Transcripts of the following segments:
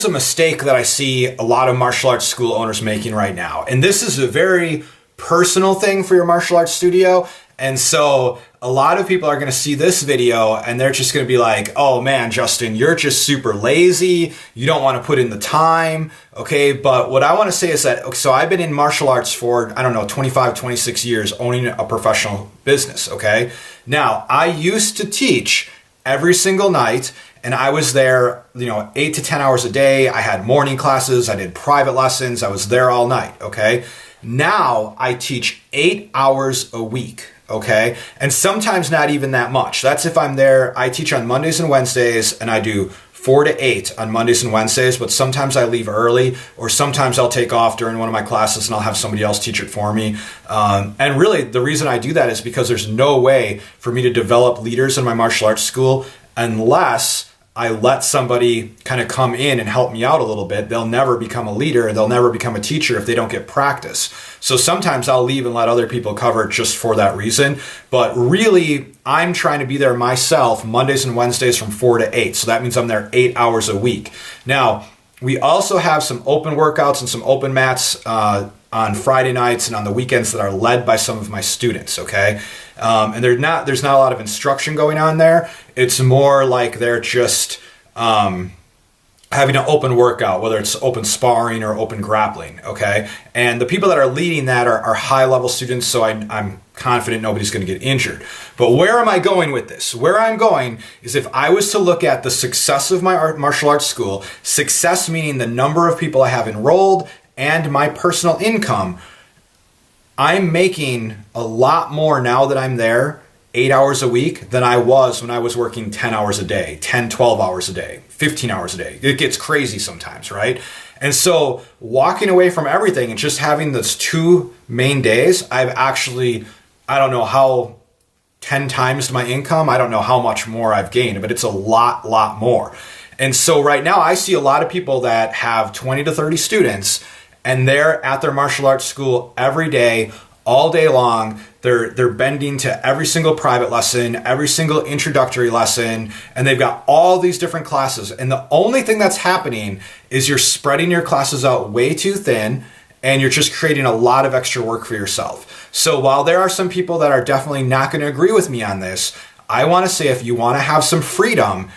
a mistake that I see a lot of martial arts school owners making right now. And this is a very personal thing for your martial arts studio. And so a lot of people are going to see this video and they're just going to be like, oh man, Justin, you're just super lazy. You don't want to put in the time. Okay. But what I want to say is that, so I've been in martial arts for, 25, 26 years owning a professional business. Okay. Now I used to teach every single night. And I was there, 8 to 10 hours a day. I had morning classes. I did private lessons. I was there all night. Okay. Now I teach 8 hours a week. Okay. And sometimes not even that much. That's if I'm there. I teach on Mondays and Wednesdays and I do 4 to 8 on Mondays and Wednesdays, but sometimes I leave early or sometimes I'll take off during one of my classes and I'll have somebody else teach it for me. And really the reason I do that is because there's no way for me to develop leaders in my martial arts school unless I let somebody kind of come in and help me out a little bit. They'll never become a leader. They'll never become a teacher if they don't get practice. So sometimes I'll leave and let other people cover it just for that reason. But really, I'm trying to be there myself Mondays and Wednesdays from 4 to 8. So that means I'm there 8 hours a week. Now, we also have some open workouts and some open mats on Friday nights and on the weekends that are led by some of my students, okay? And there's not a lot of instruction going on there. It's more like they're just having an open workout, whether it's open sparring or open grappling, okay? And the people that are leading that are high-level students, so I'm confident nobody's going to get injured. But where am I going with this? Where I'm going is if I was to look at the success of my martial arts school, success meaning the number of people I have enrolled and my personal income, I'm making a lot more now that I'm there 8 hours a week than I was when I was working 10 hours a day, 10, 12 hours a day, 15 hours a day. It gets crazy sometimes, right? And so walking away from everything and just having those 2 main days, I've actually, I don't know how, 10 times my income. I don't know how much more I've gained, but it's a lot more. And so right now I see a lot of people that have 20 to 30 students and they're at their martial arts school every day, all day long. They're bending to every single private lesson, every single introductory lesson, and they've got all these different classes. And the only thing that's happening is you're spreading your classes out way too thin, and you're just creating a lot of extra work for yourself. So while there are some people that are definitely not going to agree with me on this, I want to say if you want to have some freedom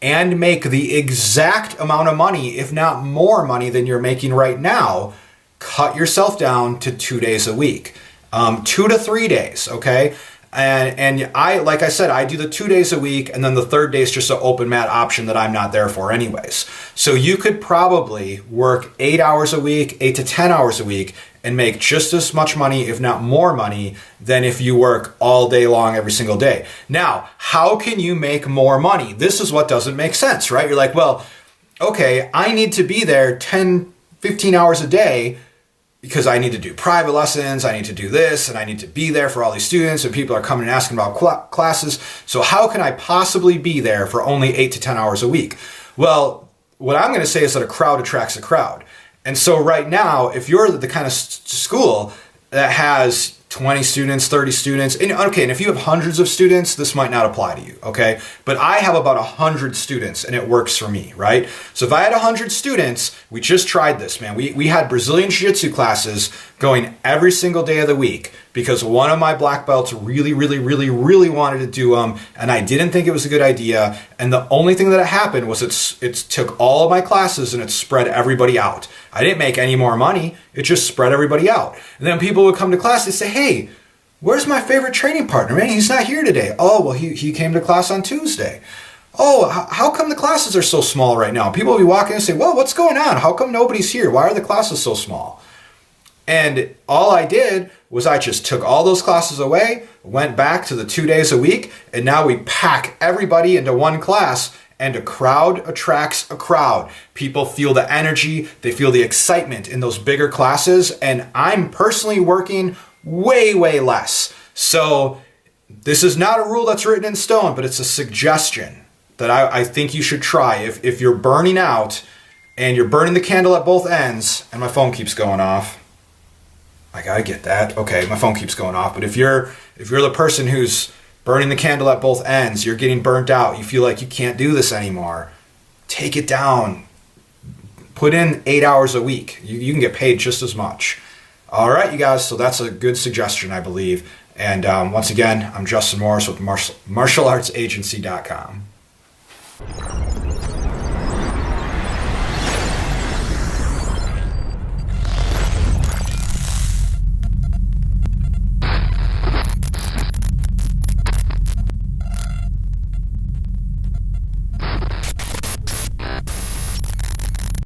and make the exact amount of money, if not more money than you're making right now, cut yourself down to 2 days a week, 2 to 3 days, okay? And I, like I said, I do the 2 days a week, and then the third day is just an open mat option that I'm not there for anyways. So you could probably work 8 hours a week, 8 to 10 hours a week, and make just as much money, if not more money, than if you work all day long every single day. Now, how can you make more money? This is what doesn't make sense, right? You're like, well, okay, I need to be there 10, 15 hours a day because I need to do private lessons, I need to do this, and I need to be there for all these students, and people are coming and asking about classes. So how can I possibly be there for only 8 to 10 hours a week? Well, what I'm going to say is that a crowd attracts a crowd. And so right now, if you're the kind of school that has 20 students, 30 students, and if you have hundreds of students, this might not apply to you, okay? But I have about 100 students and it works for me, right? So if I had 100 students, we just tried this, man. We had Brazilian Jiu-Jitsu classes going every single day of the week because one of my black belts really wanted to do them, and I didn't think it was a good idea. And the only thing that happened was it took all of my classes and it spread everybody out. I didn't make any more money. It just spread everybody out. And then people would come to class and say, hey, where's my favorite training partner? Man, he's not here today. Oh, well, he came to class on Tuesday. Oh, how come the classes are so small right now? People will be walking and say, well, what's going on? How come nobody's here? Why are the classes so small? And all I did was I just took all those classes away, went back to the 2 days a week, and now we pack everybody into one class, and a crowd attracts a crowd. People feel the energy, they feel the excitement in those bigger classes, and I'm personally working way less. So this is not a rule that's written in stone, but it's a suggestion that I think you should try. If you're burning out and you're burning the candle at both ends, and my phone keeps going off. I gotta get that. Okay, my phone keeps going off. But if you're the person who's burning the candle at both ends, you're getting burnt out, you feel like you can't do this anymore, take it down. put in 8 hours a week. You can get paid just as much. All right, you guys, so that's a good suggestion, I believe. And once again, I'm Justin Morris with martialartsagency.com.